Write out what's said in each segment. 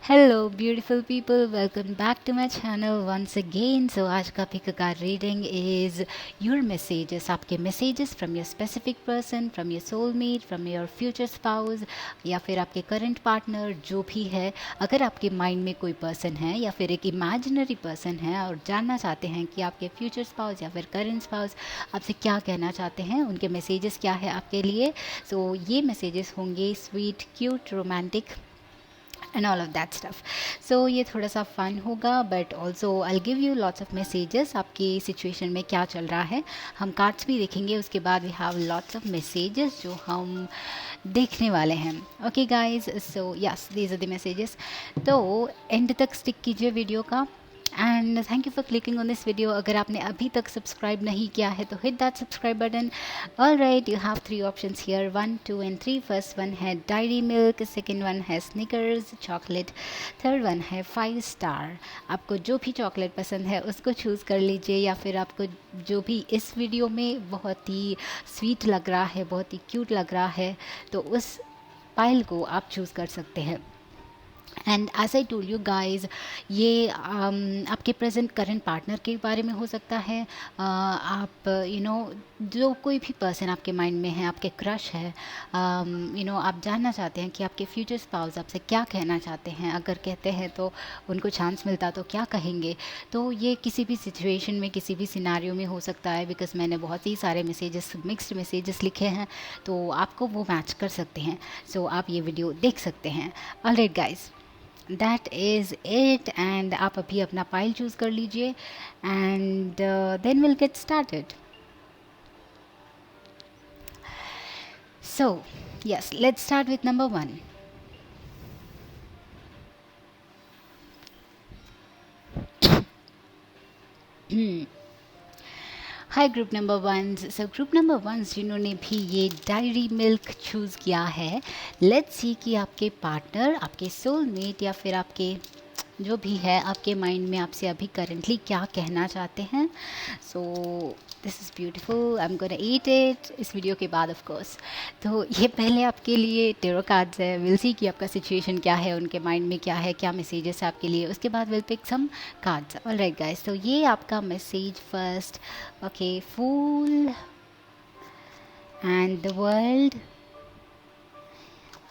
Hello beautiful people, welcome back to my channel once again. So आज का pick का reading is your messages, आपके messages from your specific person, from your soulmate, from your future spouse या फिर आपके current partner जो भी है. अगर आपके माइंड में कोई पर्सन है या फिर एक इमेजिनरी पर्सन है और जानना चाहते हैं कि आपके फ्यूचर स्पाउस या फिर करंट स्पाउस आपसे क्या कहना चाहते हैं, उनके मैसेजेस क्या है आपके लिए. सो ये मैसेजेस होंगे sweet, cute, romantic and all of that stuff. So ये थोड़ा सा फन होगा but also I give you lots of messages. आपकी सिचुएशन में क्या चल रहा है हम कार्ड्स भी देखेंगे, उसके बाद we have lots of messages जो हम देखने वाले हैं. Okay guys, so yes these are the messages. तो एंड तक स्टिक कीजिए वीडियो का. And thank you for clicking on this video. अगर आपने अभी तक सब्सक्राइब नहीं किया है तो hit that subscribe button. All right, you have 3 options here, 1, 2 and 3. First one है डायरी मिल्क, सेकेंड वन है स्निकर्स चॉकलेट, थर्ड वन है 5 स्टार. आपको जो भी चॉकलेट पसंद है उसको चूज़ कर लीजिए, या फिर आपको जो भी इस वीडियो में बहुत ही स्वीट लग रहा है, बहुत ही क्यूट लग रहा है, तो उस पाइल को आप चूज़ कर सकते हैं. And as I told you guys, ये आपके प्रेजेंट करंट पार्टनर के बारे में हो सकता है. आप जो कोई भी पर्सन आपके माइंड में है, आपके क्रश है, आप जानना चाहते हैं कि आपके फ्यूचर स्पाउस आपसे क्या कहना चाहते हैं. अगर कहते हैं तो उनको चांस मिलता तो क्या कहेंगे. तो ये किसी भी सिचुएशन में, किसी भी सिनारियो में हो सकता है, बिकॉज मैंने बहुत ही सारे मैसेजेस, मिक्स्ड मैसेजेस लिखे हैं, तो आपको वो मैच कर सकते हैं. सो आप ये वीडियो देख सकते हैं. Alright guys, that is it. And आप अभी अपना पाइल चूज़ कर लीजिए and then will get started. So yes, let's start with number 1. Hi group number 1. So group number 1 जिन्होंने भी ये डायरी मिल्क चूज़ किया है, लेट्स सी कि आपके पार्टनर, आपके सोलमेट या फिर आपके जो भी है आपके माइंड में आपसे अभी करेंटली क्या कहना चाहते हैं. So this is beautiful. I am gonna eat it इस वीडियो के बाद ऑफ कोर्स. तो ये पहले आपके लिए टेरो कार्ड्स है. विल सी कि आपका सिचुएशन क्या है, उनके माइंड में क्या है, क्या मैसेजेस है आपके लिए. उसके बाद will pick some cards. Alright guys, तो ये आपका message first. Okay, fool and the world,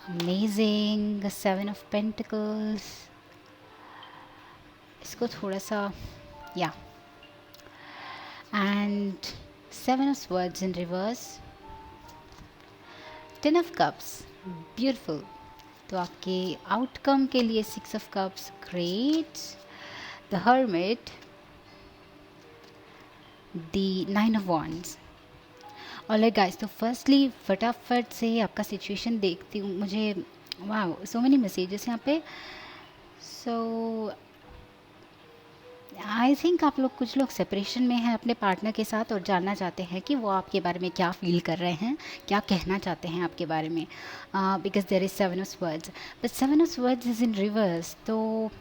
amazing, 7 of pentacles. इसको थोड़ा सा या and 7 of swords in reverse, 10 of cups, beautiful. तो आपके आउटकम के लिए 6 of cups, great, the hermit, the 9 of wands. Alright guys, तो फर्स्टली फटाफट से आपका सिचुएशन देखती हूँ. मुझे वाह, सो मेनी मैसेजेस यहाँ पे. सो आई थिंक आप लोग, कुछ लोग सेपरेशन में हैं अपने पार्टनर के साथ और जानना चाहते हैं कि वो आपके बारे में क्या फील कर रहे हैं, क्या कहना चाहते हैं आपके बारे में. Because there is 7 of words, but 7 of words is in reverse. तो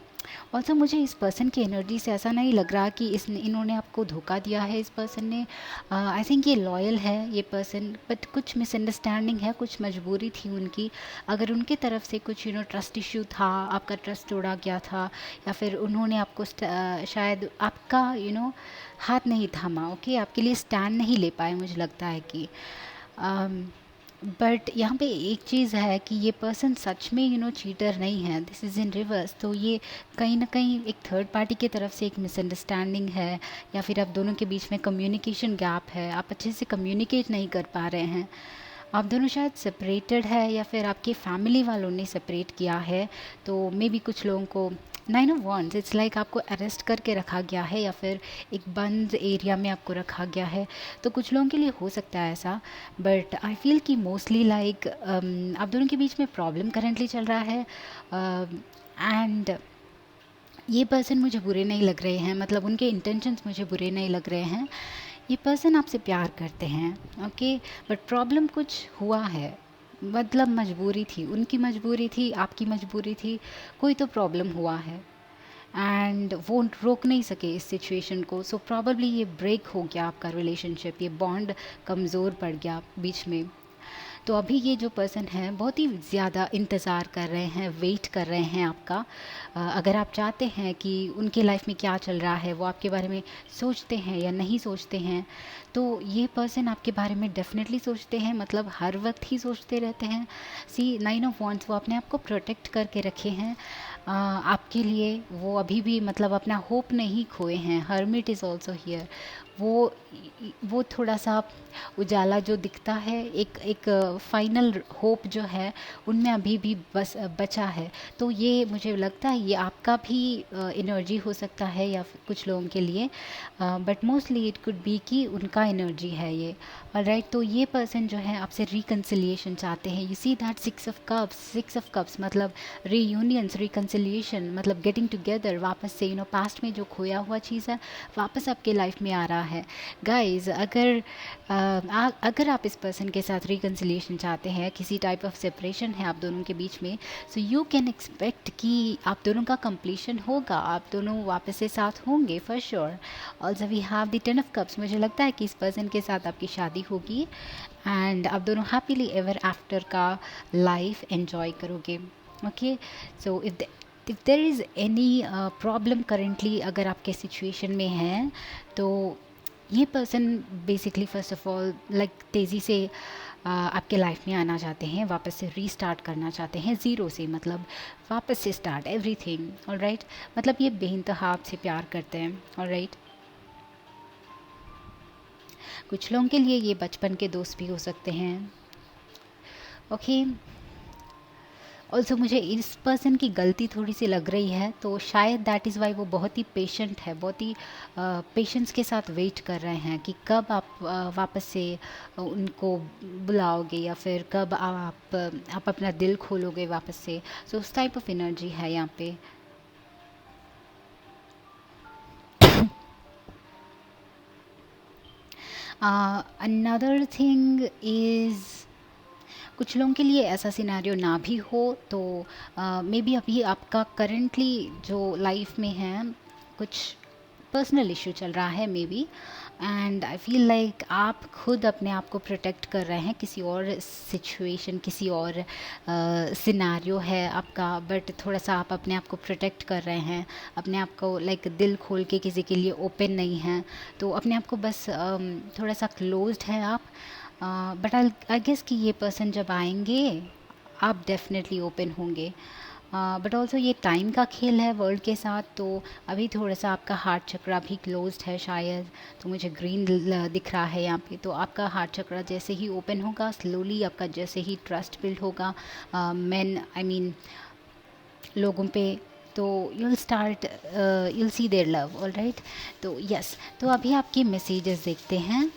ऑल्सो मुझे इस पर्सन की एनर्जी से ऐसा नहीं लग रहा कि इन्होंने आपको धोखा दिया है. इस पर्सन ने, आई थिंक ये लॉयल है ये पर्सन, बट कुछ मिसअंडरस्टैंडिंग है, कुछ मजबूरी थी उनकी. अगर उनके तरफ से कुछ ट्रस्ट इशू था, आपका ट्रस्ट तोड़ा गया था, या फिर उन्होंने आपको शायद आपका हाथ नहीं थामा. ओके, आपके लिए स्टैंड नहीं ले पाए, मुझे लगता है कि बट यहाँ पे एक चीज़ है कि ये पर्सन सच में चीटर नहीं है. This is in reverse. तो ये कहीं ना कहीं एक थर्ड पार्टी की तरफ से एक मिसअंडरस्टैंडिंग है, या फिर आप दोनों के बीच में कम्युनिकेशन गैप है, आप अच्छे से कम्युनिकेट नहीं कर पा रहे हैं. आप दोनों शायद सेपरेटेड है, या फिर आपके फैमिली वालों ने सेपरेट किया है. तो मे बी कुछ लोगों को 9 ऑफ वॉन्ड्स, इट्स लाइक आपको अरेस्ट करके रखा गया है, या फिर एक बंद एरिया में आपको रखा गया है. तो कुछ लोगों के लिए हो सकता है ऐसा, बट आई फील कि मोस्टली लाइक आप दोनों के बीच में प्रॉब्लम करेंटली चल रहा है. एंड ये पर्सन मुझे बुरे नहीं लग रहे हैं, मतलब उनके इंटेंशंस मुझे बुरे नहीं लग रहे हैं. ये पर्सन आपसे प्यार करते हैं, ओके, बट प्रॉब्लम कुछ हुआ है, मतलब मजबूरी थी, उनकी मजबूरी थी, आपकी मजबूरी थी, कोई तो प्रॉब्लम हुआ है एंड वो रोक नहीं सके इस सिचुएशन को. सो प्रॉबली ये ब्रेक हो गया आपका रिलेशनशिप, ये बॉन्ड कमज़ोर पड़ गया बीच में. तो अभी ये जो पर्सन है बहुत ही ज़्यादा इंतज़ार कर रहे हैं, वेट कर रहे हैं आपका। अगर आप चाहते हैं कि उनके लाइफ में क्या चल रहा है, वो आपके बारे में सोचते हैं या नहीं सोचते हैं, तो ये पर्सन आपके बारे में डेफिनेटली सोचते हैं, मतलब हर वक्त ही सोचते रहते हैं। सी 9 ऑफ वॉन्ड्स, वो अपने आप को प्रोटेक्ट करके रखे हैं आपके लिए। वो अभी भी मतलब अपना होप नहीं खोए हैं। Hermit is also here. वो वो थोड़ा सा उजाला जो दिखता है, एक एक फाइनल होप जो है उनमें अभी भी बस बचा है। तो ये मुझे लगता है ये आपका भी एनर्जी हो सकता है या फिर कुछ लोगों के लिए, but mostly it could be कि उनका एनर्जी है ये। राइट, तो ये पर्सन जो है आपसे रिकन्सिलिएशन चाहते हैं। You see that 6 of cups मतलब रीयूनियंस, रिकन्सिलिएशन, मतलब गेटिंग टुगेदर वापस से, पास्ट में जो खोया हुआ चीज़ है वापस आपके लाइफ में आ रहा है। गाइज, अगर आप इस पर्सन के साथ रिकन्सिलिएशन चाहते हैं, किसी टाइप ऑफ सेपरेशन है आप दोनों के बीच में, सो यू कैन एक्सपेक्ट कि आप दोनों का कंप्लीशन होगा, आप दोनों वापस से साथ होंगे for sure. Also we have the 10 of cups. मुझे लगता है कि इस पर्सन के साथ आपकी शादी होगी एंड आप दोनों हैप्पीली एवर आफ्टर का लाइफ एंजॉय करोगे। Okay, so if there is any problem currently, अगर आपके सिचुएशन में हैं, तो ये person basically first of all like तेज़ी से आपके लाइफ में आना चाहते हैं, वापस से रीस्टार्ट करना चाहते हैं ज़ीरो से, मतलब वापस से स्टार्ट एवरीथिंग। ऑलराइट, मतलब ये बेइंतहा आपसे प्यार करते हैं। ऑलराइट, कुछ लोगों के लिए ये बचपन के दोस्त भी हो सकते हैं। ओके, ऑल्सो मुझे इस पर्सन की गलती थोड़ी सी लग रही है, तो शायद दैट इज़ वाई वो बहुत ही पेशेंट है, बहुत ही पेशेंस के साथ वेट कर रहे हैं कि कब आप वापस से उनको बुलाओगे या फिर कब आप अपना दिल खोलोगे वापस से। सो उस टाइप ऑफ एनर्जी है यहाँ पे। अनदर थिंग इज़, कुछ लोगों के लिए ऐसा सिनेरियो ना भी हो तो मे बी अभी आपका करेंटली जो लाइफ में है कुछ पर्सनल इशू चल रहा है may be, and I feel like आप खुद अपने आप को प्रोटेक्ट कर रहे हैं, किसी और सिचुएशन, किसी और सिनेरियो है आपका, बट थोड़ा सा आप अपने आप को प्रोटेक्ट कर रहे हैं, अपने आप को लाइक दिल खोल के किसी के लिए ओपन नहीं हैं, तो अपने आप को बस थोड़ा सा क्लोज्ड है आप। बट आई गेस कि ये पर्सन जब आएंगे आप डेफिनेटली ओपन होंगे। बट ऑल्सो ये टाइम का खेल है वर्ल्ड के साथ, तो अभी थोड़ा सा आपका हार्ट चक्रा भी क्लोज्ड है शायद, तो मुझे ग्रीन दिख रहा है यहाँ पे। तो आपका हार्ट चक्रा जैसे ही ओपन होगा, स्लोली आपका जैसे ही ट्रस्ट बिल्ड होगा लोगों पे, तो you'll start you'll see there love. Alright, तो यस, तो अभी आपके मैसेजेस देखते हैं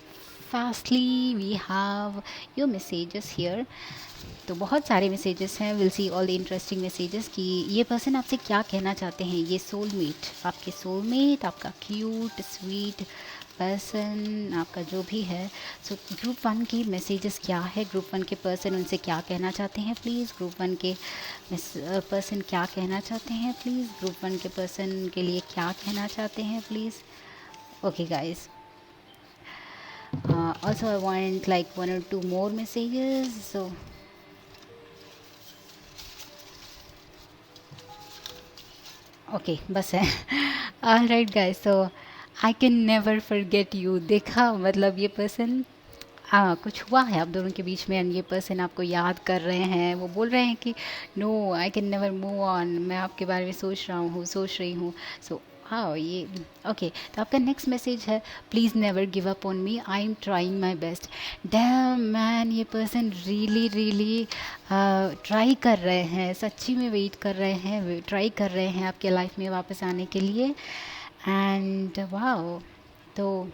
fastly. We have your messages here. तो बहुत सारे मैसेजेस हैं, will see all the interesting messages कि ये पर्सन आपसे क्या कहना चाहते हैं। ये सोलमेट, आपके सोलमेट, आपका क्यूट स्वीट पर्सन, आपका जो भी है। सो ग्रुप 1 की मैसेजेस क्या है, ग्रुप 1 के पर्सन उनसे क्या कहना चाहते हैं प्लीज़। ग्रुप 1 के पर्सन क्या कहना चाहते हैं प्लीज़। ग्रुप 1 के पर्सन के लिए क्या कहना चाहते हैं please. Okay guys, also I want like 1 or 2 more messages, so okay, बस है। Alright guys, so I can never forget you। देखा, मतलब ये पर्सन कुछ हुआ है आप दोनों के बीच में, एंड ये पर्सन आपको याद कर रहे हैं। वो बोल रहे हैं कि no, I can never move on, मैं आपके बारे में सोच रही हूँ। सो हाँ, ये ओके। तो आपका नेक्स्ट मैसेज है, please never give up on me, I am trying my best. Dam man, ये पर्सन रियली ट्राई कर रहे हैं, सच्ची में वेट कर रहे हैं, ट्राई कर रहे हैं आपके लाइफ में वापस आने के लिए। एंड वाओ, तो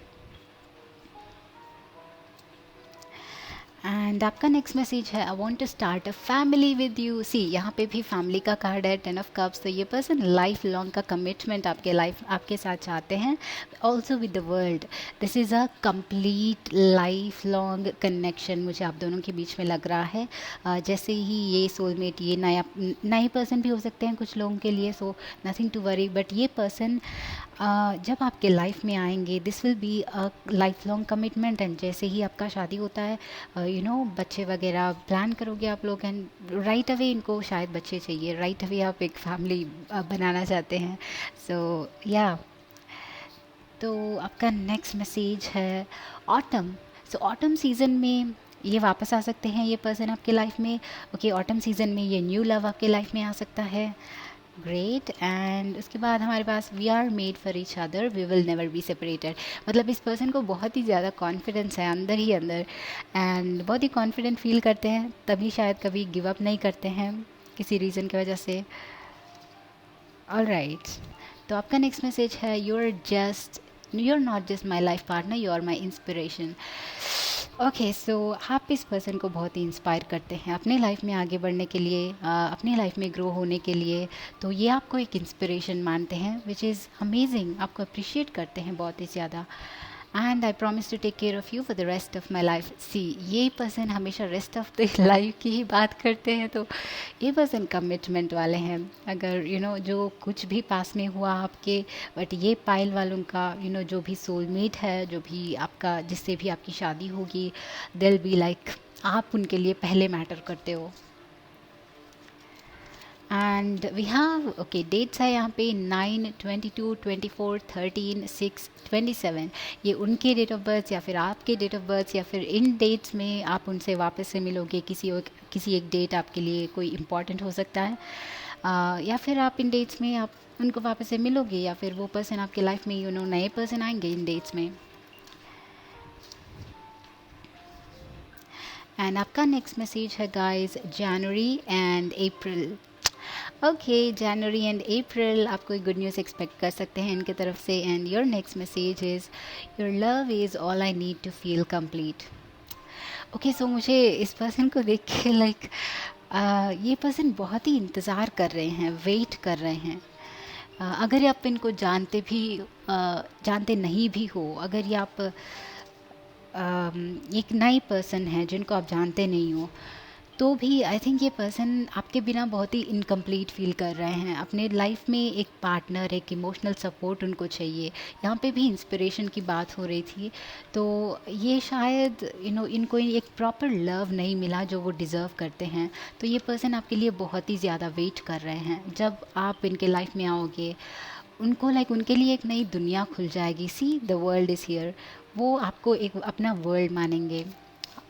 एंड आपका नेक्स्ट मैसेज है, I want to start a family with you. See, यहाँ पे भी फैमिली का कार्ड है, 10 ऑफ कप्स। तो ये पर्सन लाइफ लॉन्ग का कमिटमेंट आपके साथ चाहते हैं, also with the world. This is a complete life long connection मुझे आप दोनों के बीच में लग रहा है। जैसे ही ये सोलमेट, ये नए पर्सन भी हो सकते हैं कुछ लोगों के लिए, so nothing to worry. But ये पर्सन जब आपके लाइफ में आएंगे, this will be a life long commitment, and जैसे ही आपका शादी होता है बच्चे वगैरह प्लान करोगे आप लोग, एंड राइट अवे इनको शायद बच्चे चाहिए, राइट अवे आप एक फैमिली बनाना चाहते हैं। सो या तो आपका नेक्स्ट मैसेज है ऑटम। सो ऑटम सीज़न में ये वापस आ सकते हैं, ये पर्सन आपके लाइफ में। ओके, ऑटम सीज़न में ये न्यू लव आपके लाइफ में आ सकता है। ग्रेट। एंड उसके बाद हमारे पास we are made for each other, we will never be separated. मतलब इस पर्सन को बहुत ही ज़्यादा कॉन्फिडेंस है अंदर ही अंदर, एंड बहुत ही कॉन्फिडेंट फील करते हैं, तभी शायद कभी गिव अप नहीं करते हैं किसी रीज़न की वजह से। ऑल राइट, तो आपका नेक्स्ट मैसेज है you are not just my life partner, you are my inspiration. Okay, so आप इस पर्सन को बहुत ही इंस्पायर करते हैं अपने लाइफ में आगे बढ़ने के लिए, अपनी लाइफ में ग्रो होने के लिए। तो ये आपको एक इंस्पिरेशन मानते हैं, विच इज़ अमेजिंग, आपको अप्रिशिएट करते हैं बहुत ही ज़्यादा। And I promise to take care of you for the rest of my life. See, ये पर्सन हमेशा रेस्ट ऑफ द लाइफ की ही बात करते हैं, तो ये पर्सन कमिटमेंट वाले हैं। अगर जो कुछ भी पास में हुआ आपके, बट ये पाइल वालों का जो भी सोलमेट है, जो भी आपका, जिससे भी आपकी शादी होगी, दिल बी लाइक आप उनके लिए पहले मैटर करते हो। And we have okay dates है यहाँ पे 9, 22, 24, 13, 6, 27। ये उनके डेट ऑफ बर्थ या फिर आपके डेट ऑफ बर्थ, या फिर इन डेट्स में आप उनसे वापस से मिलोगे। किसी एक डेट आपके लिए कोई इम्पॉर्टेंट हो सकता है, या फिर आप इन डेट्स में आप उनको वापस से मिलोगे, या फिर वो पर्सन आपके लाइफ में नए पर्सन आएंगे इन डेट्स में। एंड आपका नेक्स्ट मैसेज है guys January and April. Okay, January and April आप कोई गुड न्यूज़ एक्सपेक्ट कर सकते हैं इनके तरफ से। And your next message is your love is all I need to feel complete. Okay, so मुझे इस पर्सन को देख के लाइक ये पर्सन बहुत ही इंतज़ार कर रहे हैं, वेट कर रहे हैं। अगर आप इनको जानते नहीं भी हो, अगर ये आप एक नई पर्सन है जिनको आप जानते नहीं हो, तो भी आई थिंक ये पर्सन आपके बिना बहुत ही इनकम्प्लीट फील कर रहे हैं। अपने लाइफ में एक पार्टनर, एक इमोशनल सपोर्ट उनको चाहिए। यहाँ पे भी इंस्पिरेशन की बात हो रही थी, तो ये शायद इनको एक प्रॉपर लव नहीं मिला जो वो डिज़र्व करते हैं। तो ये पर्सन आपके लिए बहुत ही ज़्यादा वेट कर रहे हैं। जब आप इनके लाइफ में आओगे, उनको उनके लिए एक नई दुनिया खुल जाएगी। See, the world is here. वो आपको एक अपना वर्ल्ड मानेंगे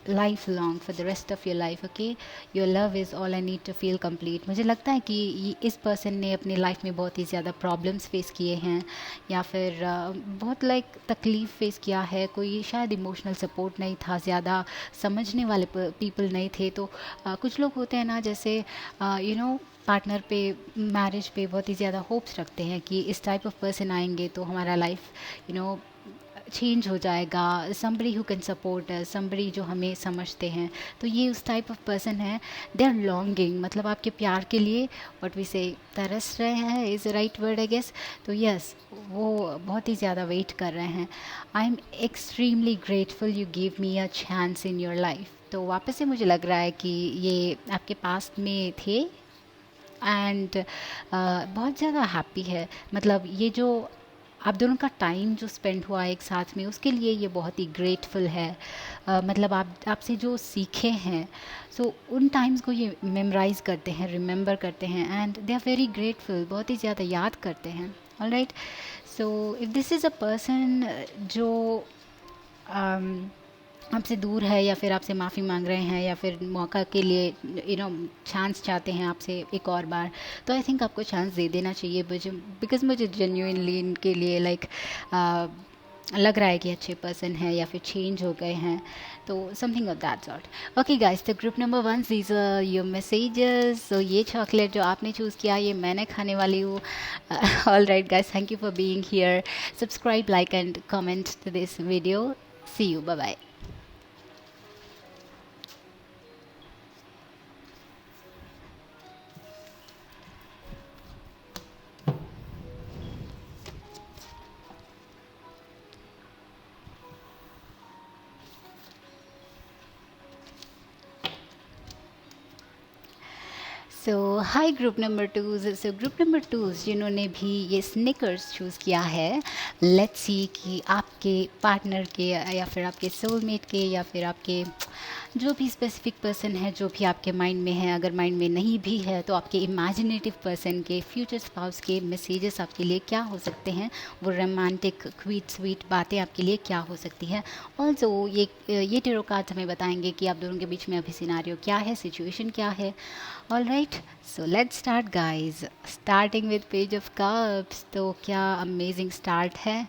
life long, for the rest of your life. Okay, your love is all I need to feel complete. मुझे लगता है कि इस पर्सन ने अपनी लाइफ में बहुत ही ज़्यादा प्रॉब्लम्स फेस किए हैं, या फिर बहुत तकलीफ़ फेस किया है। कोई शायद इमोशनल सपोर्ट नहीं था, ज़्यादा समझने वाले पीपल नहीं थे। तो कुछ लोग होते हैं ना, जैसे पार्टनर पे, मैरिज पे बहुत ही ज़्यादा होप्स रखते हैं कि इस टाइप ऑफ पर्सन आएंगे तो हमारा लाइफ चेंज हो जाएगा, somebody who can support us, somebody जो हमें समझते हैं। तो ये उस टाइप ऑफ पर्सन है। दे आर लॉन्गिंग, मतलब आपके प्यार के लिए, व्हाट वी से, तरस रहे हैं is right word I guess. तो यस, वो बहुत ही ज़्यादा वेट कर रहे हैं। I am extremely grateful you give me a chance in your life. तो वापस से मुझे लग रहा है कि ये आपके पास्ट में थे, एंड बहुत ज़्यादा हैप्पी है। मतलब ये जो आप दोनों का टाइम जो स्पेंड हुआ एक साथ में, उसके लिए ये बहुत ही ग्रेटफुल है। मतलब आपसे जो सीखे हैं, सो उन टाइम्स को ये मेमोराइज़ करते हैं, रिमेंबर करते हैं, and they are very grateful, बहुत ही ज़्यादा याद करते हैं। Alright, so if this is a person जो आपसे दूर है, या फिर आपसे माफ़ी मांग रहे हैं, या फिर मौका के लिए चांस चाहते हैं आपसे एक और बार, तो आई थिंक आपको चांस दे देना चाहिए। बिकॉज मुझे जेन्युइनली इनके लिए लग रहा है कि अच्छे पर्सन है, या फिर चेंज हो गए हैं, तो something of that sort. Okay guys, तो group number 1, these are your messages. So ये चॉकलेट जो आपने चूज़ किया, ये मैंने खाने वाली हूँ। All right guys, thank you for being here. Subscribe, like and comment to this video. See you, bye bye. So hi group number twos. So group number twos जिन्होंने भी ये स्निकर्स चूज़ किया है, लेट्स सी कि आपके partner के या फिर आपके सोलमेट के या फिर आपके जो भी स्पेसिफिक पर्सन है जो भी आपके माइंड में है, अगर माइंड में नहीं भी है तो आपके इमेजिनेटिव पर्सन के, फ्यूचर स्पाउस के मैसेजेस आपके लिए क्या हो सकते हैं, वो रोमांटिक क्वीट स्वीट बातें आपके लिए क्या हो सकती है। ऑल्सो ये टेरो कार्ड्स हमें बताएंगे कि आप दोनों के बीच में अभी सिनारियो क्या है, सिचुएशन क्या है। All right, so let's start guys, starting with page of cups. तो क्या अमेजिंग स्टार्ट है।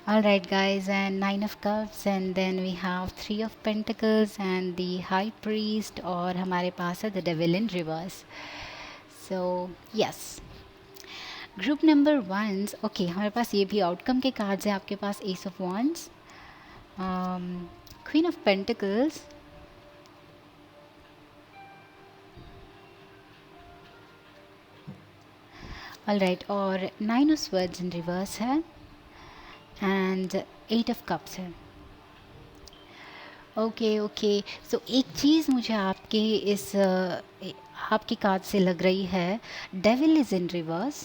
All right, guys, and Nine of Cups, and then we have Three of Pentacles and the High Priest, और हमारे पास है the Devil in reverse. So yes, group number ones. Okay, हमारे पास ये भी आउटकम के cards हैं आपके पास। Ace of wands, queen of pentacles, all right, और nine of swords in reverse है एंड एट ऑफ कप्स है। ओके ओके, सो एक चीज़ मुझे आपके आपकी कार्ड से लग रही है, devil is in reverse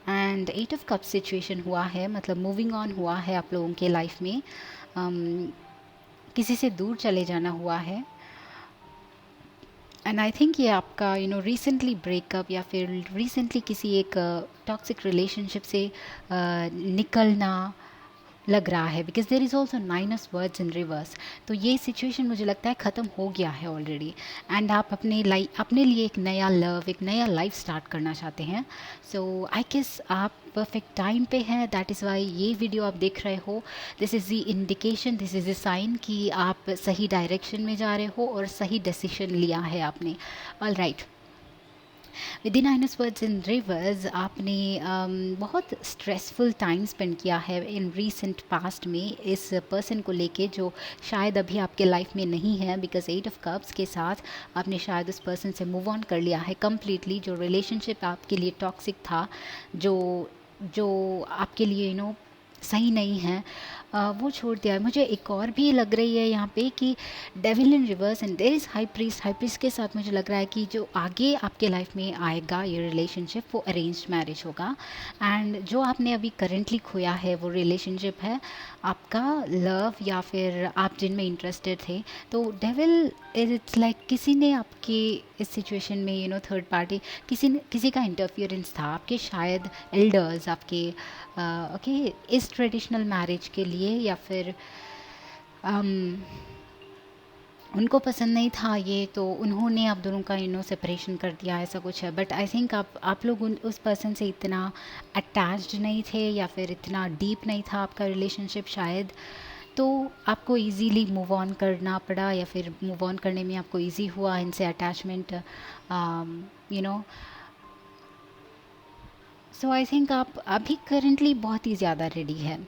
and eight of cup situation हुआ है, मतलब मूविंग ऑन हुआ है आप लोगों के लाइफ में। किसी से दूर चले जाना हुआ है एंड आई थिंक ये आपका रिसेंटली ब्रेकअप या फिर रिसेंटली किसी एक टॉक्सिक रिलेशनशिप से निकलना लग रहा है, because there is also nine of words in reverse. तो ये सिचुएशन मुझे लगता है ख़त्म हो गया है ऑलरेडी एंड आप अपने लिए एक नया लव, एक नया लाइफ स्टार्ट करना चाहते हैं। सो आई गेस आप परफेक्ट टाइम पे हैं, दैट इज़ वाई ये वीडियो आप देख रहे हो। This is the indication, this is the sign कि आप सही डायरेक्शन में जा रहे हो और सही डिसीजन लिया है आपने। All right, with in nine words in reverse आपने बहुत स्ट्रेसफुल टाइम स्पेंड किया है इन रीसेंट पास्ट में इस पर्सन को लेके, जो शायद अभी आपके लाइफ में नहीं है, बिकॉज एट ऑफ कप्स के साथ आपने शायद उस पर्सन से मूव ऑन कर लिया है कम्प्लीटली। जो रिलेशनशिप आपके लिए टॉक्सिक था, जो जो आपके लिए सही नहीं है, वो छोड़ दिया है। मुझे एक और भी लग रही है यहाँ पे कि devil in reverse and there is high priest. High priest के साथ मुझे लग रहा है कि जो आगे आपके लाइफ में आएगा ये रिलेशनशिप, वो अरेंज्ड मैरिज होगा एंड जो आपने अभी करेंटली खोया है वो रिलेशनशिप है आपका लव या फिर आप जिनमें इंटरेस्टेड थे। तो डेविल इट्स लाइक किसी ने आपके इस सिचुएशन में थर्ड पार्टी, किसी का इंटरफियरेंस था, आपके शायद एल्डर्स आपके ओके इस ट्रेडिशनल मैरिज के लिए, या फिर उनको पसंद नहीं था ये, तो उन्होंने आप दोनों का सेपरेशन कर दिया, ऐसा कुछ है। बट आई थिंक आप लोग उस पर्सन से इतना अटैच्ड नहीं थे या फिर इतना डीप नहीं था आपका रिलेशनशिप शायद, तो आपको इजीली मूव ऑन करना पड़ा या फिर मूव ऑन करने में आपको इजी हुआ इनसे अटैचमेंट सो आई थिंक आप अभी करेंटली बहुत ही ज़्यादा रेडी है।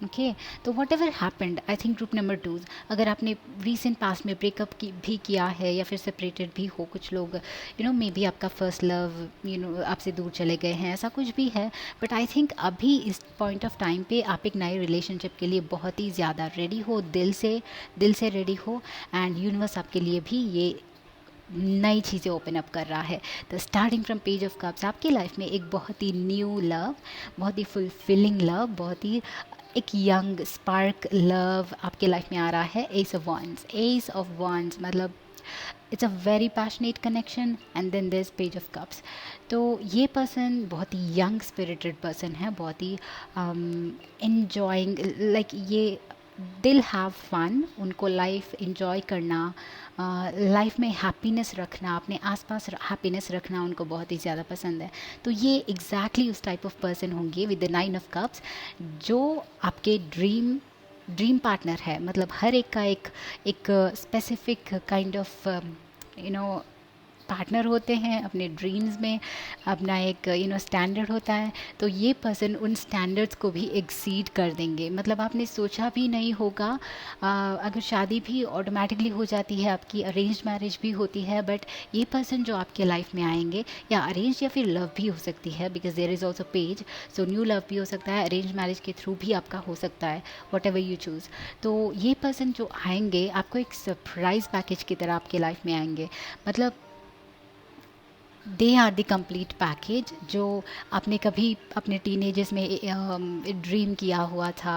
ओके, तो what ever happened, I think group number twos, अगर आपने रिसेंट पास में ब्रेकअप भी किया है या फिर सेपरेटेड भी हो, कुछ लोग मे बी आपका फर्स्ट लव आपसे दूर चले गए हैं, ऐसा कुछ भी है। बट आई थिंक अभी इस पॉइंट ऑफ टाइम पे आप एक नए रिलेशनशिप के लिए बहुत ही ज़्यादा रेडी हो, दिल से रेडी हो एंड यूनिवर्स आपके लिए भी ये नई चीज़ें ओपन अप कर रहा है। तो starting from page of cups आपकी लाइफ में एक बहुत ही न्यू लव, बहुत ही फुलफिलिंग लव, बहुत ही एक यंग स्पार्क लव आपके लाइफ में आ रहा है। Ace of wands, ace of wands मतलब it's a very passionate connection and then this page of cups. तो ये पर्सन बहुत ही यंग स्पिरिटेड पर्सन है, बहुत ही इन्जॉइंग, लाइक ये दिल हैव फन, उनको लाइफ इन्जॉय करना, लाइफ में हैप्पीनेस रखना, अपने आसपास हैप्पीनेस रखना उनको बहुत ही ज़्यादा पसंद है। तो ये एग्जैक्टली उस टाइप ऑफ पर्सन होंगे with the nine of cups, जो आपके ड्रीम पार्टनर है। मतलब हर एक का एक स्पेसिफिक काइंड ऑफ पार्टनर होते हैं अपने ड्रीम्स में, अपना एक स्टैंडर्ड होता है। तो ये पर्सन उन स्टैंडर्ड्स को भी एक्सीड कर देंगे, मतलब आपने सोचा भी नहीं होगा। अगर शादी भी ऑटोमेटिकली हो जाती है आपकी, अरेंज मैरिज भी होती है, बट ये पर्सन जो आपके लाइफ में आएंगे, या अरेंज या फिर लव भी हो सकती है, because there is also page, so new love भी हो सकता है, अरेंज मैरिज के थ्रू भी आपका हो सकता है, वॉट एवर यू चूज़। तो ये पर्सन जो आएंगे आपको एक सरप्राइज पैकेज की तरह आपके लाइफ में आएंगे। मतलब they are the complete package जो आपने कभी अपने टीनेजर्स में ड्रीम किया हुआ था।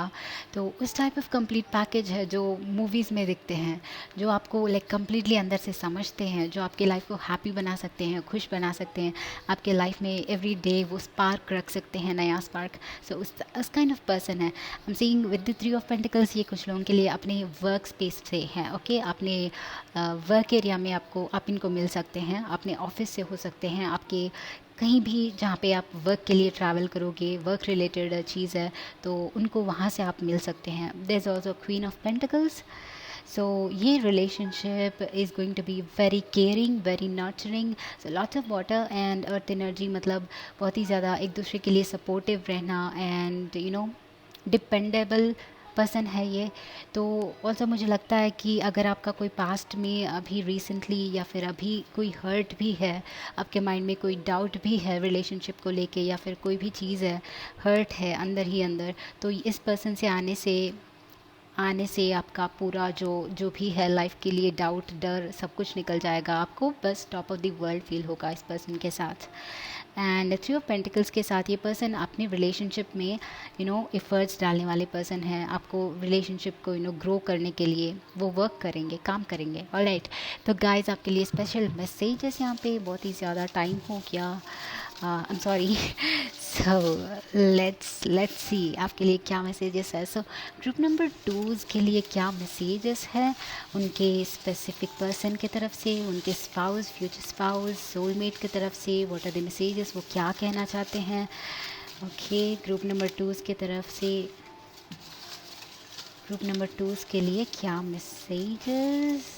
तो उस टाइप ऑफ कंप्लीट पैकेज है जो मूवीज़ में दिखते हैं, जो आपको लाइक कंप्लीटली अंदर से समझते हैं, जो आपके लाइफ को हैप्पी बना सकते हैं, खुश बना सकते हैं, आपके लाइफ में एवरी डे वो स्पार्क रख सकते हैं, नया स्पार्क। सो उस काइंड ऑफ पर्सन है। I am seeing with the three of pentacles. ये कुछ लोगों के लिए अपने वर्क स्पेस से हैं, ओके। अपने वर्क एरिया में आप इनको मिल सकते हैं, अपने ऑफिस से हो सकते हैं, आपके कहीं भी जहाँ पे आप वर्क के लिए ट्रैवल करोगे, वर्क रिलेटेड चीज़ है तो उनको वहाँ से आप मिल सकते हैं। There is also queen of pentacles. So ये relationship is going to be very caring, very nurturing. So lots of water and earth energy, मतलब बहुत ही ज़्यादा एक दूसरे के लिए सपोर्टिव रहना एंड डिपेंडेबल पर्सन है ये। तो ऑल्सो मुझे लगता है कि अगर आपका कोई पास्ट में अभी रिसेंटली या फिर अभी कोई हर्ट भी है, आपके माइंड में कोई डाउट भी है रिलेशनशिप को लेके, या फिर कोई भी चीज़ है, हर्ट है अंदर ही अंदर, तो इस पर्सन से आने से आपका पूरा जो भी है लाइफ के लिए डाउट, डर, सब कुछ निकल जाएगा। आपको बस top of the world feel होगा इस पर्सन के साथ। एंड थ्री ऑफ पेंटिकल्स के साथ ये पर्सन अपने रिलेशनशिप में एफर्ट्स डालने वाले पर्सन हैं। आपको रिलेशनशिप को ग्रो करने के लिए वो वर्क करेंगे, काम करेंगे। ऑलराइट, तो गाइज आपके लिए स्पेशल मैसेजेस यहाँ पे। बहुत ही ज़्यादा टाइम हो गया, I am sorry. So let's सी आपके लिए क्या मैसेजेस है। सो ग्रुप नंबर 2 के लिए क्या मैसेजेस है उनके स्पेसिफिक पर्सन की तरफ से, उनके स्पाउस, फ्यूचर स्पाउस, सोलमेट की तरफ से। व्हाट आर द मैसेजेस, वो क्या कहना चाहते हैं। ओके, ग्रुप नंबर 2 की तरफ से, ग्रुप नंबर 2 के लिए क्या messages.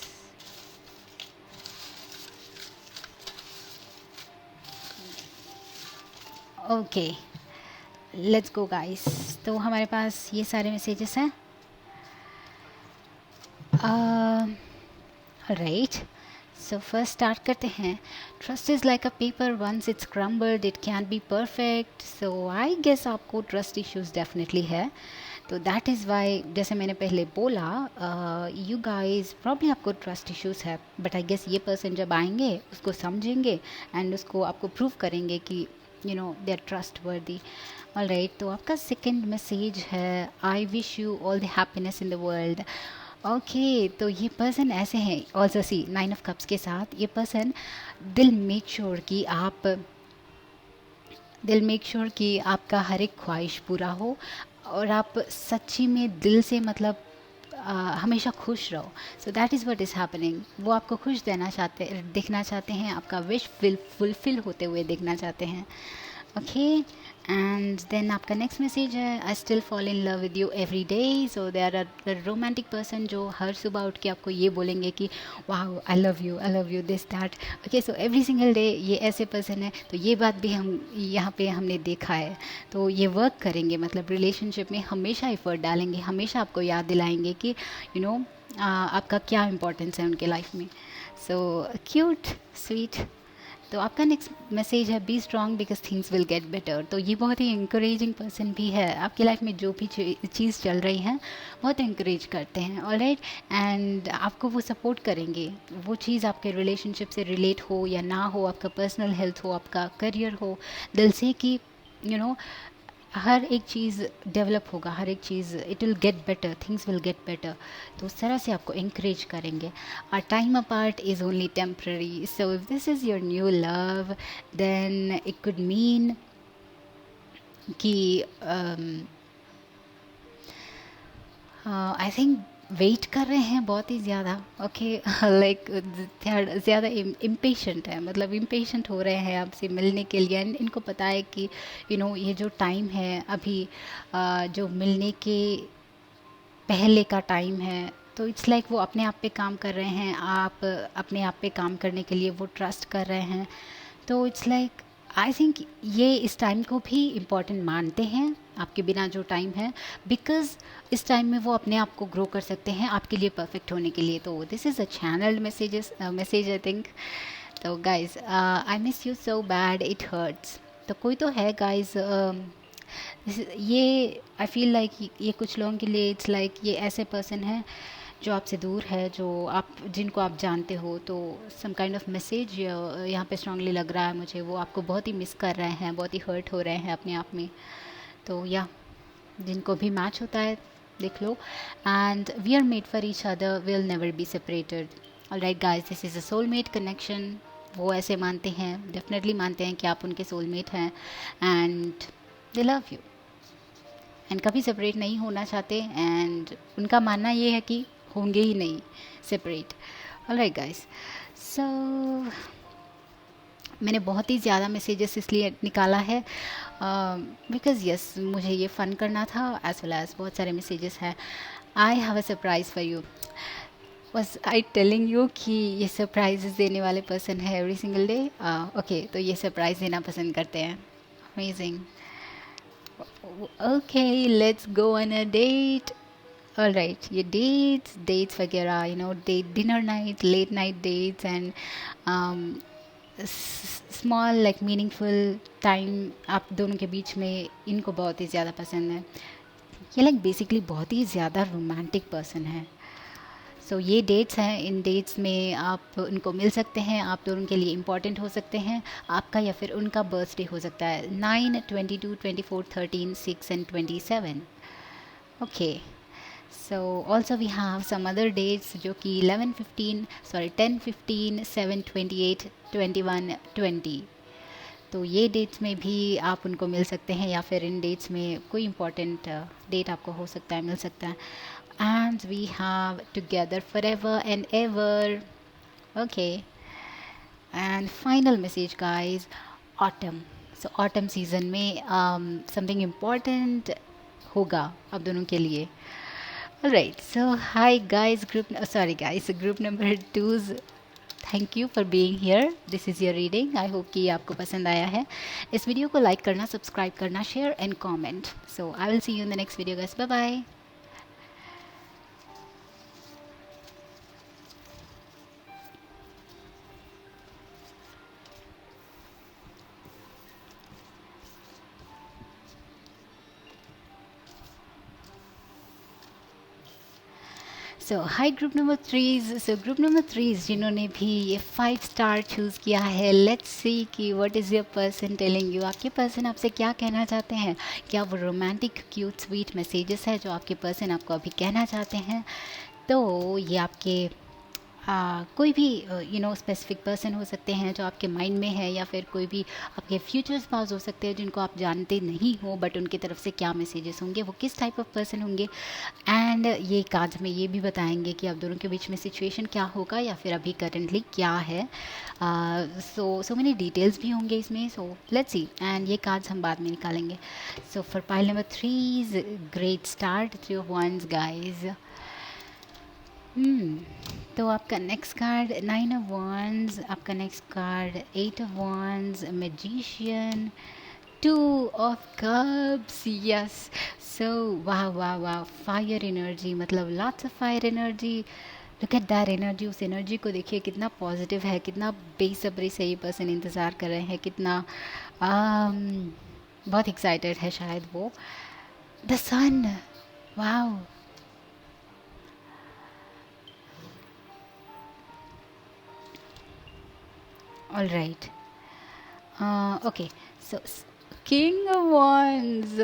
Okay, let's go guys. तो हमारे पास ये सारे मैसेजेस हैं। राइट, सो फर्स्ट स्टार्ट करते हैं। Trust is like a paper, once it's crumbled it can be perfect. So I guess आपको ट्रस्ट इश्यूज डेफिनेटली है। तो दैट इज़ वाई, जैसे मैंने पहले बोला, यू गाइज प्रॉब्ली आपको ट्रस्ट इश्यूज है, बट आई गेस ये पर्सन जब आएंगे उसको समझेंगे एंड उसको आपको प्रूव करेंगे कि दे आर ट्रस्ट वर्दी। ऑल राइट, तो आपका सेकेंड मैसेज है, I wish you all the happiness in the world. Okay, तो ये पर्सन ऐसे हैं। ऑल्सो सी 9 ऑफ कप्स के साथ ये पर्सन दिल मेक श्योर कि आपका हर एक ख्वाहिश पूरा हो और आप सच्ची में दिल से, मतलब हमेशा खुश रहो। So that is what is happening. वो आपको खुश देखना चाहते हैं, आपका विश फुलफिल होते हुए देखना चाहते हैं। ओके, एंड देन आपका नेक्स्ट मैसेज है, I still fall in love with you every day. So they are a romantic person जो हर सुबह उठ के आपको ये बोलेंगे कि वाह I love you this that. Okay, so every single day ये ऐसे पर्सन है। तो ये बात भी हम यहाँ पे हमने देखा है। तो ये वर्क करेंगे, मतलब रिलेशनशिप में हमेशा एफर्ट डालेंगे, हमेशा आपको याद दिलाएंगे कि आपका क्या इंपॉर्टेंस है उनके लाइफ में। So cute, sweet. तो आपका नेक्स्ट मैसेज है, B strong because things will get better. तो ये बहुत ही इंकरेजिंग पर्सन भी है। आपकी लाइफ में जो भी चीज़ चल रही है बहुत इंकरेज करते हैं। ऑलराइट, एंड आपको वो सपोर्ट करेंगे। वो चीज़ आपके रिलेशनशिप से रिलेट हो या ना हो, आपका पर्सनल हेल्थ हो, आपका करियर हो, दिल से कि हर एक चीज़ डेवलप होगा, हर एक चीज़ it will get better, things will get better. तो उस तरह से आपको इंकरेज करेंगे। Our time apart is only temporary. So if this is your new love then it could mean कि आई थिंक वेट कर रहे हैं बहुत ही ज़्यादा। ओके, लाइक ज़्यादा इम्पेशेंट है, मतलब इम्पेशेंट हो रहे हैं आपसे मिलने के लिए। इनको पता है कि ये जो टाइम है अभी, जो मिलने के पहले का टाइम है, तो इट्स लाइक वो अपने आप पे काम कर रहे हैं, आप अपने आप पे काम करने के लिए वो ट्रस्ट कर रहे हैं। तो इट्स लाइक आई थिंक ये इस टाइम को भी इम्पॉर्टेंट मानते हैं आपके बिना जो टाइम है, बिकॉज इस टाइम में वो अपने आप को ग्रो कर सकते हैं आपके लिए परफेक्ट होने के लिए। तो this is a channelled message I think. तो guys, I miss you so bad it hurts. तो कोई तो है गाइज, ये आई फील लाइक ये कुछ लोगों के लिए इट्स लाइक ये ऐसे पर्सन है जो आपसे दूर है, जो आप जिनको आप जानते हो, तो सम काइंड ऑफ मैसेज यहाँ पे स्ट्रांगली लग रहा है मुझे, वो आपको बहुत ही मिस कर रहे हैं, बहुत ही हर्ट हो रहे हैं अपने आप में। तो या जिनको भी मैच होता है देख लो। And we are made for each other, will never be separated. Alright guys, this is a soulmate connection. वो ऐसे मानते हैं, डेफिनेटली मानते हैं कि आप उनके सोलमेट हैं, and they love you, and कभी सेपरेट नहीं होना चाहते, एंड उनका मानना ये है कि होंगे ही नहीं सेपरेट। ऑलराइट गाइस, सो मैंने बहुत ही ज़्यादा मैसेजेस इसलिए निकाला है बिकॉज़ यस, मुझे ये फ़न करना था, एज वेल एज बहुत सारे मैसेजेस हैं। I have a surprise for you. बस आई टेलिंग यू कि ये सरप्राइजेस देने वाले पर्सन है एवरी सिंगल डे। ओके, तो ये सरप्राइज़ देना पसंद करते हैं। Amazing. Okay, let's go on a date. Alright, ये डेट्स वगैरह, date, dinner night, late night dates, and small like meaningful time आप दोनों के बीच में, इनको बहुत ही ज़्यादा पसंद है। ये लाइक बेसिकली बहुत ही ज़्यादा रोमांटिक पर्सन है। सो ये डेट्स हैं, इन डेट्स में आप उनको मिल सकते हैं, आप दोनों के लिए इम्पॉर्टेंट हो सकते हैं। आपका या फिर उनका बर्थडे हो सकता है 9, 22, 24, 13, 6 and 27। Okay, so also we have some other dates जो कि 11, 15, sorry 10, 15, 7, 28, 21, 20। तो ये डेट्स में भी आप उनको मिल सकते हैं, या फिर इन डेट्स में कोई इम्पोर्टेंट डेट आपको हो सकता है, मिल सकता है। And we have together for ever and ever. Okay, and final message guys, autumn. So autumn season में समथिंग इम्पॉर्टेंट होगा आप दोनों के लिए। Alright, so hi guys, group number 2's, thank you for being here. This is your reading. I hope कि आपको पसंद आया है। इस वीडियो को लाइक करना, सब्सक्राइब करना, share and comment. So I will see you in the next video guys. Bye bye. So hi group number 3's। So group number 3's जिन्होंने भी ये 5 स्टार चूज़ किया है, लेट्स सी कि what is your person telling you. आपके person आपसे क्या कहना चाहते हैं? क्या वो रोमांटिक क्यूट स्वीट मैसेजेस है जो आपके पर्सन आपको अभी कहना चाहते हैं? तो ये आपके कोई भी स्पेसिफिक पर्सन हो सकते हैं जो आपके माइंड में है, या फिर कोई भी आपके फ्यूचर स्पाउस हो सकते हैं जिनको आप जानते नहीं हो, बट उनकी तरफ से क्या मैसेजेस होंगे, वो किस टाइप ऑफ पर्सन होंगे। एंड ये कार्ड्स में ये भी बताएंगे कि आप दोनों के बीच में सिचुएशन क्या होगा, या फिर अभी करेंटली क्या है। सो मेनी डिटेल्स भी होंगे इसमें। सो लेट्स सी, एंड ये कार्ड्स हम बाद में निकालेंगे। So for pile number 3's, great start, 3 of wands guys. तो आपका नेक्स्ट कार्ड 9 of wands, आपका next card 8 of wands, magician, 2 of cups, yes. So वाह वाह वाह, फायर एनर्जी, मतलब lots of fire energy. Look at that energy, उस energy को देखिए कितना पॉजिटिव है, कितना बेसब्री से ये पर्सन इंतज़ार कर रहे हैं, कितना बहुत एक्साइटेड है शायद वो। The sun, wow. All right. Okay. So, King of Wands.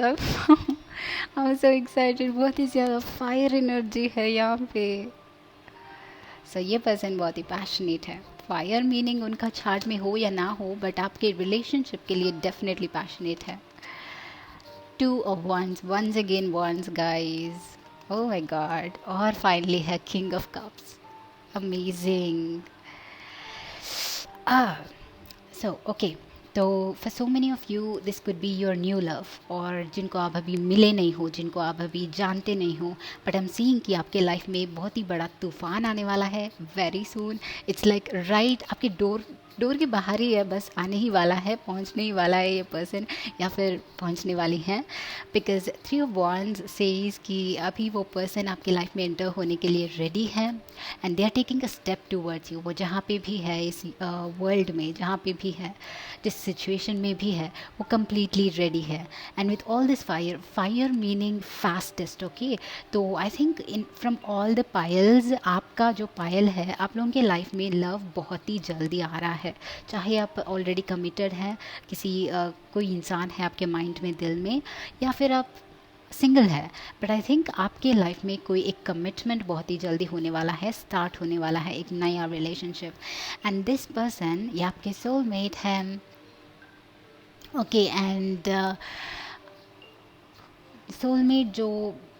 I'm so excited. बहुत ही ज़्यादा फायर एनर्जी है यहाँ पे। So, ये पर्सन बहुत ही पैशनेट है। फायर मीनिंग उनका चार्ट में हो या ना हो, बट आपके रिलेशनशिप के लिए डेफिनेटली पैशनेट है। 2 of wands, once again wands guys. Oh my god. और फाइनली है King of Cups. Amazing. Okay, तो for so many of you this could be your new love, और जिनको आप अभी मिले नहीं हो, जिनको आप अभी जानते नहीं हो, बट आई एम सीइंग कि आपके लाइफ में बहुत ही बड़ा तूफान आने वाला है very soon. It's like right आपके डोर डोर के बाहर ही है, बस आने ही वाला है, पहुंचने ही वाला है ये पर्सन, या फिर पहुंचने वाली हैं। Because three of wands says कि अभी वो पर्सन आपकी लाइफ में एंटर होने के लिए रेडी है, and they are taking a step towards you. वो जहाँ पे भी है इस वर्ल्ड में, जहाँ पे भी है, जिस सिचुएशन में भी है, वो कम्प्लीटली रेडी है। And with all this fire, fire meaning fastest, okay. तो I think in from all the piles, आपका जो पायल है, आप लोगों के लाइफ में लव बहुत ही जल्दी आ रहा है। चाहे आप ऑलरेडी कमिटेड हैं, किसी कोई इंसान है आपके माइंड में, दिल में, या फिर आप सिंगल है, बट आई थिंक आपके लाइफ में कोई एक कमिटमेंट बहुत ही जल्दी होने वाला है, स्टार्ट होने वाला है एक नया रिलेशनशिप। एंड दिस पर्सन, ये आपके सोलमेट है, ओके। एंड सोलमेट जो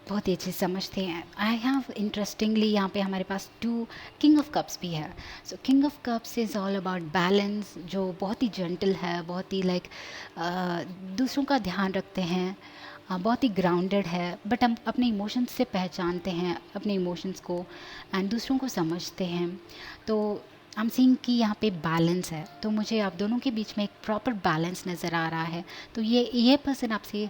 बहुत ही अच्छे समझते हैं। आई हैव इंटरेस्टिंगली यहाँ पे हमारे पास टू किंग ऑफ कप्स भी है। So king of cups is all about balance, जो बहुत ही जेंटल है, बहुत ही लाइक दूसरों का ध्यान रखते हैं, बहुत ही ग्राउंडेड है, बट हम अपने इमोशंस से पहचानते हैं अपने इमोशंस को, एंड दूसरों को समझते हैं। तो आई एम सीइंग कि यहाँ पे बैलेंस है, तो मुझे आप दोनों के बीच में एक प्रॉपर बैलेंस नज़र आ रहा है। तो ये पर्सन आपसे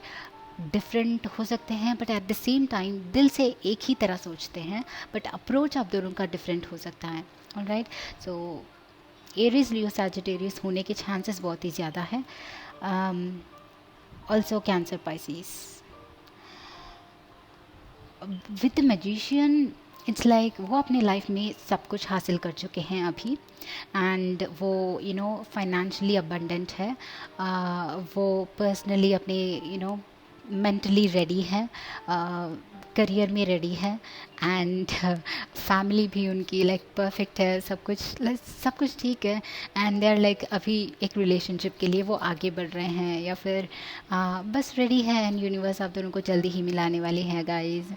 डिफरेंट हो सकते हैं, but at the same time दिल से एक ही तरह सोचते हैं, बट अप्रोच आप दोनों का डिफरेंट हो सकता है। ऑलराइट, सो एरीज लियो सैजिटेरियस होने के चांसेस बहुत ही ज़्यादा है। Also cancer Pisces with magician. It's like वो अपने लाइफ में सब कुछ हासिल कर चुके हैं अभी, एंड वो फाइनेंशियली अबंडेंट है, वो पर्सनली अपने मेंटली रेडी है, करियर में रेडी है, एंड फैमिली भी उनकी लाइक परफेक्ट है, सब कुछ ठीक है। एंड दे आर लाइक अभी एक रिलेशनशिप के लिए वो आगे बढ़ रहे हैं, या फिर बस रेडी है, एंड यूनिवर्स आप दोनों को जल्दी ही मिलाने वाली है guys.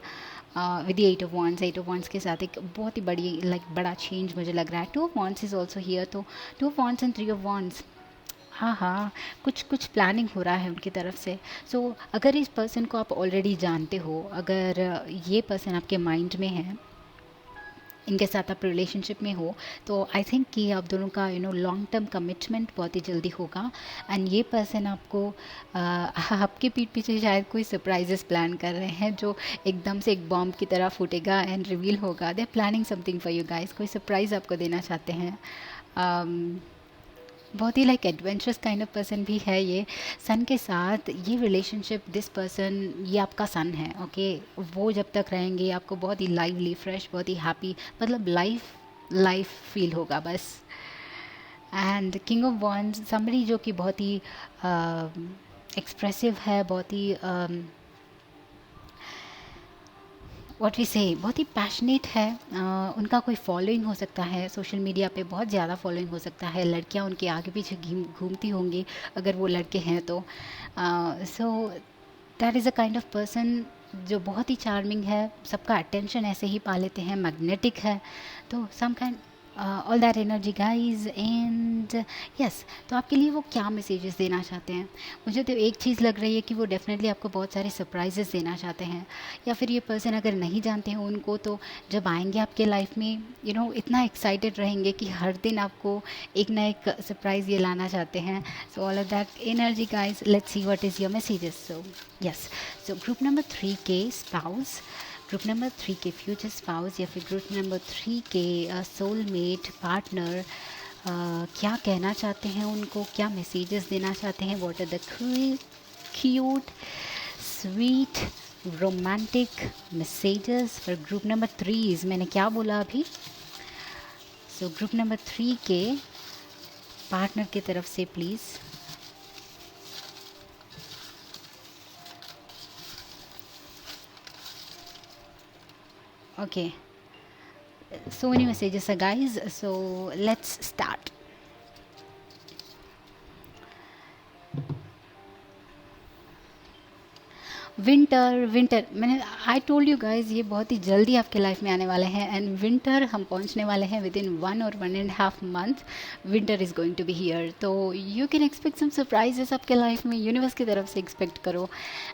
With eight of wands, eight of wands के साथ एक बहुत ही बड़ा चेंज मुझे लग रहा है। Two of wands is also here, तो two of wands and three of wands, हाँ हाँ, कुछ प्लानिंग हो रहा है उनकी तरफ से। सो अगर इस पर्सन को आप ऑलरेडी जानते हो, अगर ये पर्सन आपके माइंड में है, इनके साथ आप रिलेशनशिप में हो, तो आई थिंक कि आप दोनों का लॉन्ग टर्म कमिटमेंट बहुत ही जल्दी होगा। एंड ये पर्सन आपको आपके पीठ पीछे शायद कोई सरप्राइजेस प्लान कर रहे हैं, जो एकदम से एक बॉम्ब की तरह फूटेगा एंड रिवील होगा। They are planning something for you guys, कोई सरप्राइज़ आपको देना चाहते हैं। बहुत ही like adventurous kind of person भी है ये। सन के साथ ये रिलेशनशिप, दिस पर्सन, ये आपका सन है, ओके। वो जब तक रहेंगे आपको बहुत ही लाइवली, फ्रेश, बहुत ही हैप्पी, मतलब लाइफ फील होगा बस। And king of wands, somebody जो कि बहुत ही एक्सप्रेसिव है, बहुत ही व्हाट वी से, बहुत ही पैशनेट है। उनका कोई फॉलोइंग हो सकता है सोशल मीडिया पे, बहुत ज़्यादा फॉलोइंग हो सकता है, लड़कियां उनके आगे पीछे घूमती होंगी अगर वो लड़के हैं तो। So that is a kind of person जो बहुत ही चार्मिंग है, सबका अटेंशन ऐसे ही पा लेते हैं, मैग्नेटिक है। तो some kind all that energy guys. And yes, तो आपके लिए वो क्या मैसेजेस देना चाहते हैं? मुझे तो एक चीज़ लग रही है कि वो डेफिनेटली आपको बहुत सारे सरप्राइजेस देना चाहते हैं, या फिर ये पर्सन अगर नहीं जानते हैं उनको, तो जब आएंगे आपके लाइफ में इतना एक्साइटेड रहेंगे कि हर दिन आपको एक ना एक सरप्राइज़ ये लाना चाहते हैं। So all of that energy guys, let's see what is your messages. So yes, so group number 3 के स्पाउस, ग्रुप नंबर 3 के फ्यूचर स्पाउस, या फिर ग्रुप नंबर 3 के सोलमेट पार्टनर, क्या कहना चाहते हैं उनको, क्या मैसेजेस देना चाहते हैं? What are the cute, sweet, romantic messages for group number 3? मैंने क्या बोला अभी? सो ग्रुप नंबर 3 के पार्टनर की तरफ से please. Okay, so many messages guys, so let's start. Winter winter मैंने आई टोल्ड यू गाइज ये बहुत ही जल्दी आपके लाइफ में आने वाले हैं, एंड विंटर हम पहुंचने वाले हैं विद इन 1 और 1.5 month. Winter is going to be here, तो you can expect some surprises आपके लाइफ में, यूनिवर्स की तरफ से एक्सपेक्ट करो।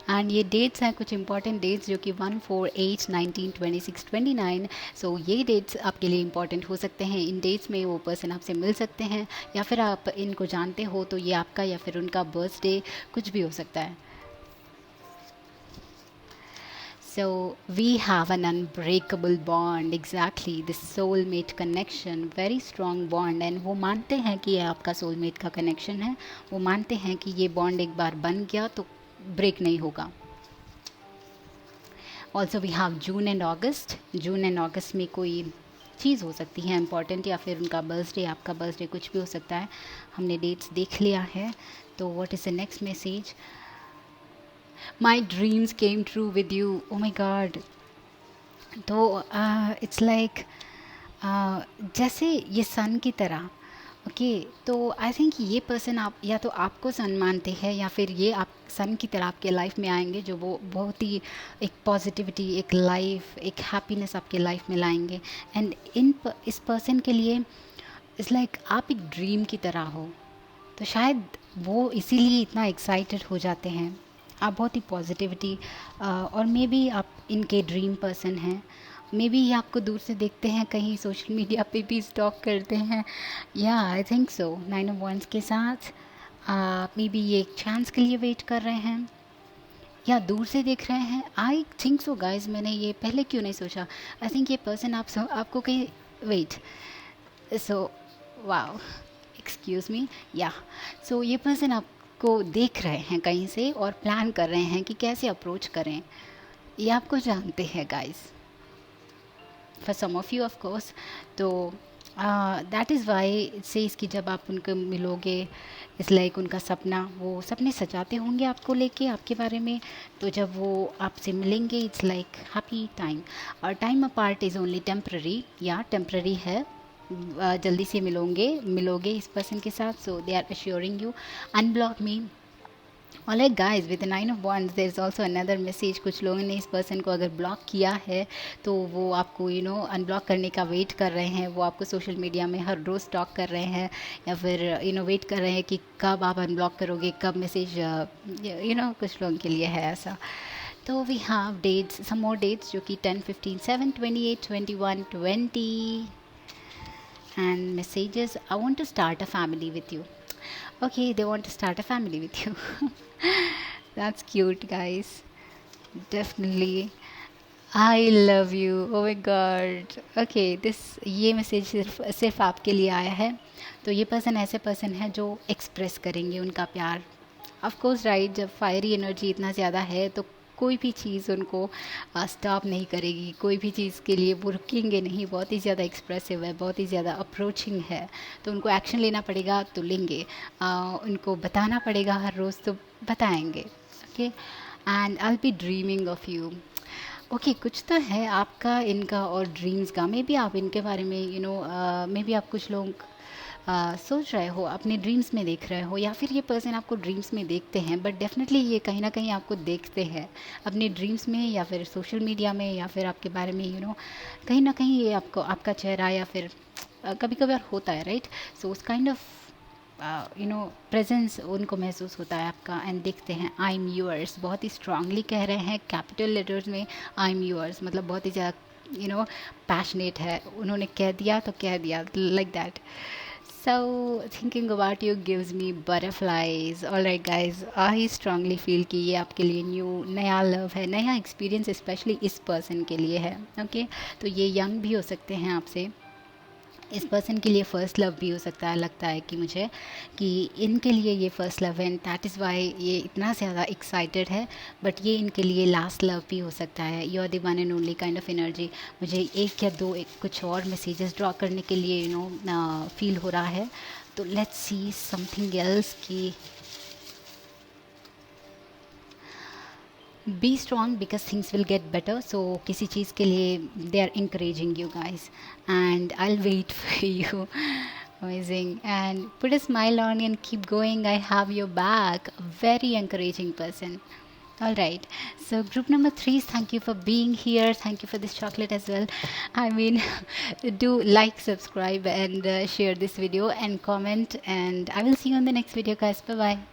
एंड ये डेट्स हैं कुछ इंपॉर्टेंट डेट्स जो कि 1, 4, 8, 19, 26, 29। सो ये डेट्स आपके लिए इंपॉर्टेंट हो सकते हैं। इन डेट्स में वो पर्सन आपसे मिल सकते हैं, या फिर आप इनको जानते हो तो ये आपका या फिर उनका बर्थडे कुछ भी हो सकता है। So we have an unbreakable bond, exactly, this soulmate connection, very strong bond, and वो मानते हैं कि ये आपका soulmate का connection है, वो मानते हैं कि ये bond एक बार बन गया तो break नहीं होगा। Also we have June and August. June and August में कोई चीज़ हो सकती है इम्पॉर्टेंट, या फिर उनका बर्थडे, आपका बर्थडे, कुछ भी हो सकता है। हमने डेट्स देख लिया है, तो what is the next message? My dreams came true with you, oh my god. So it's like जैसे ये सन की तरह। ओके, तो आई थिंक ये पर्सन आप या तो आपको सन मानते हैं, या फिर ये आप सन की तरह आपके लाइफ में आएंगे, जो वो बहुत ही एक पॉजिटिविटी, एक लाइफ, एक हैप्पीनेस आपके लाइफ में लाएंगे। एंड इस पर्सन के लिए इट्स लाइक आप एक ड्रीम की तरह हो, तो शायद वो इसीलिए इतना एक्साइटेड हो जाते हैं। आप बहुत ही पॉजिटिविटी, और मे बी आप इनके ड्रीम पर्सन हैं, मे बी ये आपको दूर से देखते हैं, कहीं सोशल मीडिया पे भी स्टॉक करते हैं, या I think so 9 of wands के साथ मे बी ये एक चांस के लिए वेट कर रहे हैं, या दूर से देख रहे हैं। आई थिंक सो गाइज, मैंने ये पहले क्यों नहीं सोचा। आई थिंक ये पर्सन आपको कहीं wait, so wow, excuse me, या सो ये पर्सन आपको देख रहे हैं कहीं से और प्लान कर रहे हैं कि कैसे अप्रोच करें। ये आपको जानते हैं guys, for some of you of course. तो that is why it says कि जब आप उनको मिलोगे, इस लाइक उनका सपना, वो सपने सजाते होंगे आपको लेके, आपके बारे में। तो जब वो आपसे मिलेंगे, इट्स लाइक हैप्पी टाइम। और time apart is only temporary, या टेम्प्ररी है। जल्दी से मिलोगे इस पर्सन के साथ। So they are assuring you, unblock me. Alright guys, with 9 of wands there is also another message. कुछ लोगों ने इस पर्सन को अगर ब्लॉक किया है, तो वो आपको अनब्लॉक करने का वेट कर रहे हैं। वो आपको सोशल मीडिया में हर रोज़ टॉक कर रहे हैं, या फिर वेट कर रहे हैं कि कब आप अनब्लॉक करोगे, कब मैसेज, कुछ लोगों के लिए है ऐसा। तो we have dates, some more dates, जो कि 10, 15, 7, 28, 21, 20 and messages. I want to start a family with you. Okay, they want to start a family with you. That's cute, guys. Definitely. I love you. Oh my god. Okay, ये message सिर्फ आपके लिए आया है। तो ये person ऐसे person है जो एक्सप्रेस करेंगे उनका प्यार। ऑफ कोर्स राइट, जब फायरी एनर्जी इतना ज़्यादा है तो कोई भी चीज़ उनको स्टॉप नहीं करेगी, कोई भी चीज़ के लिए वो रुकेंगे नहीं। बहुत ही ज़्यादा एक्सप्रेसिव है, बहुत ही ज़्यादा अप्रोचिंग है, तो उनको एक्शन लेना पड़ेगा तो लेंगे, उनको बताना पड़ेगा हर रोज़ तो बताएंगे। Okay, and I will be dreaming of you. Okay, कुछ तो है आपका इनका और ड्रीम्स का। मे बी आप इनके बारे में मे बी आप कुछ लोग सोच रहे हो, अपने ड्रीम्स में देख रहे हो, या फिर ये पर्सन आपको ड्रीम्स में देखते हैं। बट डेफिनेटली ये कहीं ना कहीं आपको देखते हैं अपने ड्रीम्स में, या फिर सोशल मीडिया में, या फिर आपके बारे में कहीं ना कहीं ये आपको आपका चेहरा, या फिर कभी कभार होता है राइट। सो उस काइंड ऑफ प्रेजेंस उनको महसूस होता है आपका, एंड देखते हैं आई एम यूअर्स, बहुत ही स्ट्रांगली कह रहे हैं कैपिटल लेटर्स में आई एम यूअर्स, मतलब बहुत ही ज़्यादा पैशनेट है। उन्होंने कह दिया तो कह दिया, like that. So thinking about you gives me butterflies. Alright guys, I strongly feel कि ये आपके लिए नया लव है, नया एक्सपीरियंस स्पेशली इस पर्सन के लिए है। ओके, तो ये यंग भी हो सकते हैं आपसे, इस पर्सन के लिए फ़र्स्ट लव भी हो सकता है। लगता है कि मुझे कि इनके लिए ये फ़र्स्ट लव है, एंड दैट इज़ वाई ये इतना ज़्यादा एक्साइटेड है। बट ये इनके लिए लास्ट लव भी हो सकता है। You are the one and only kind of energy. मुझे एक या दो कुछ और मैसेजेस ड्रॉ करने के लिए फील हो रहा है। तो लेट्स सी समथिंग एल्स की be strong because things will get better. So किसी चीज़ के लिए they are encouraging you guys, and I will wait for you. Amazing. And put a smile on and keep going. I have your back. A very encouraging person. All right. So group number 3, thank you for being here. Thank you for this chocolate as well. I mean, do like, subscribe, and share this video and comment. And I will see you on the next video, guys. Bye bye.